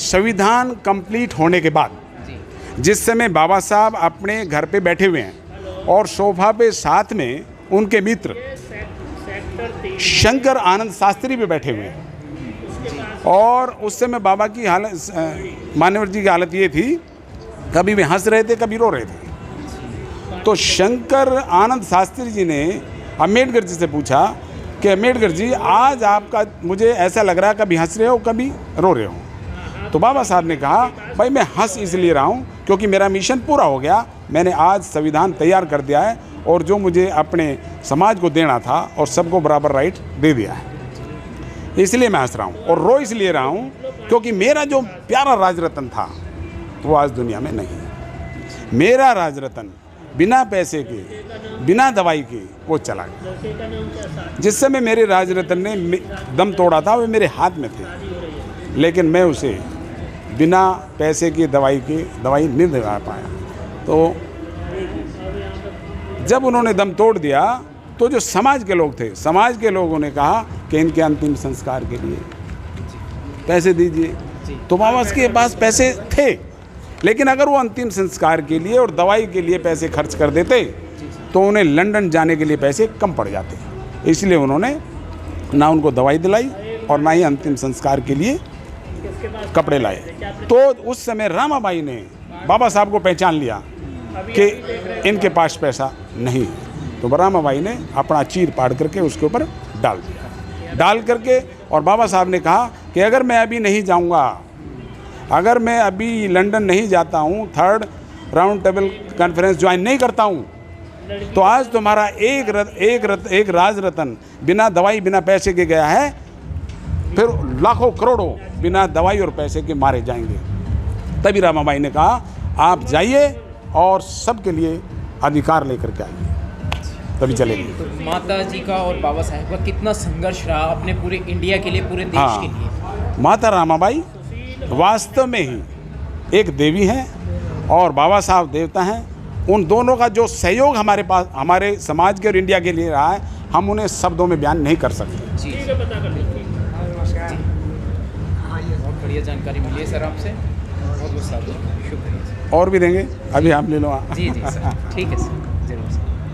संविधान कंप्लीट होने के बाद जिस समय बाबा साहब अपने घर पे बैठे हुए हैं और सोफा पे साथ में उनके मित्र शंकर आनंद शास्त्री भी बैठे हुए हैं, और उस समय बाबा की हालत, मान्यवर जी की हालत ये थी, कभी वे हंस रहे थे, कभी रो रहे थे। तो शंकर आनंद शास्त्री जी ने अम्बेडकर जी से पूछा कि अम्बेडकर जी, आज आपका मुझे ऐसा लग रहा है कभी हंस रहे हो कभी रो रहे हो। तो बाबा साहब ने कहा, भाई मैं हंस इसलिए रहा हूँ क्योंकि मेरा मिशन पूरा हो गया, मैंने आज संविधान तैयार कर दिया है और जो मुझे अपने समाज को देना था और सबको बराबर राइट दे दिया है, इसलिए मैं हंस रहा हूँ। और रो इसलिए रहा हूँ क्योंकि मेरा जो प्यारा राजरत्न था वो आज दुनिया में नहीं है। मेरा राजरत्न बिना पैसे के, बिना दवाई के वो चला गया। जिस समय मेरे राजरत्न ने दम तोड़ा था वो मेरे हाथ में थे, लेकिन मैं उसे बिना पैसे की दवाई नहीं दिला पाया। तो जब उन्होंने दम तोड़ दिया तो जो समाज के लोग थे, समाज के लोगों ने कहा कि इनके अंतिम संस्कार के लिए पैसे दीजिए। तो बाबा के पास पैसे थे, लेकिन अगर वो अंतिम संस्कार के लिए और दवाई के लिए पैसे खर्च कर देते तो उन्हें लंदन जाने के लिए पैसे कम पड़ जाते। इसलिए उन्होंने ना उनको दवाई दिलाई और ना ही अंतिम संस्कार के लिए कपड़े लाए। तो उस समय रामाबाई ने बाबा साहब को पहचान लिया कि इनके पास पैसा नहीं है, तो रामाबाई ने अपना चीर पाड़ करके उसके ऊपर डाल दिया। डाल करके और बाबा साहब ने कहा कि अगर मैं अभी नहीं जाऊंगा, अगर मैं अभी लंदन नहीं जाता हूँ, third round table conference join नहीं करता हूँ, तो आज तुम्हारा एक राजरत्न बिना दवाई बिना पैसे के गया है, फिर लाखों करोड़ों बिना दवाई और पैसे के मारे जाएंगे। तभी रामाबाई ने कहा, आप जाइए और सबके लिए अधिकार लेकर के आइए, तभी चलेंगे। तो माता जी का और बाबा साहब का कितना संघर्ष रहा अपने पूरे इंडिया के लिए, पूरे देश के लिए। माता रामाबाई वास्तव में ही एक देवी हैं और बाबा साहब देवता हैं। उन दोनों का जो सहयोग हमारे पास, हमारे समाज के और इंडिया के लिए रहा है, हम उन्हें शब्दों में बयान नहीं कर सकते। जी बहुत बढ़िया जानकारी मिली है सर आपसे, बहुत बहुत शुक्रिया। और भी देंगे, अभी आप ले लो। जी सर, ठीक है सर।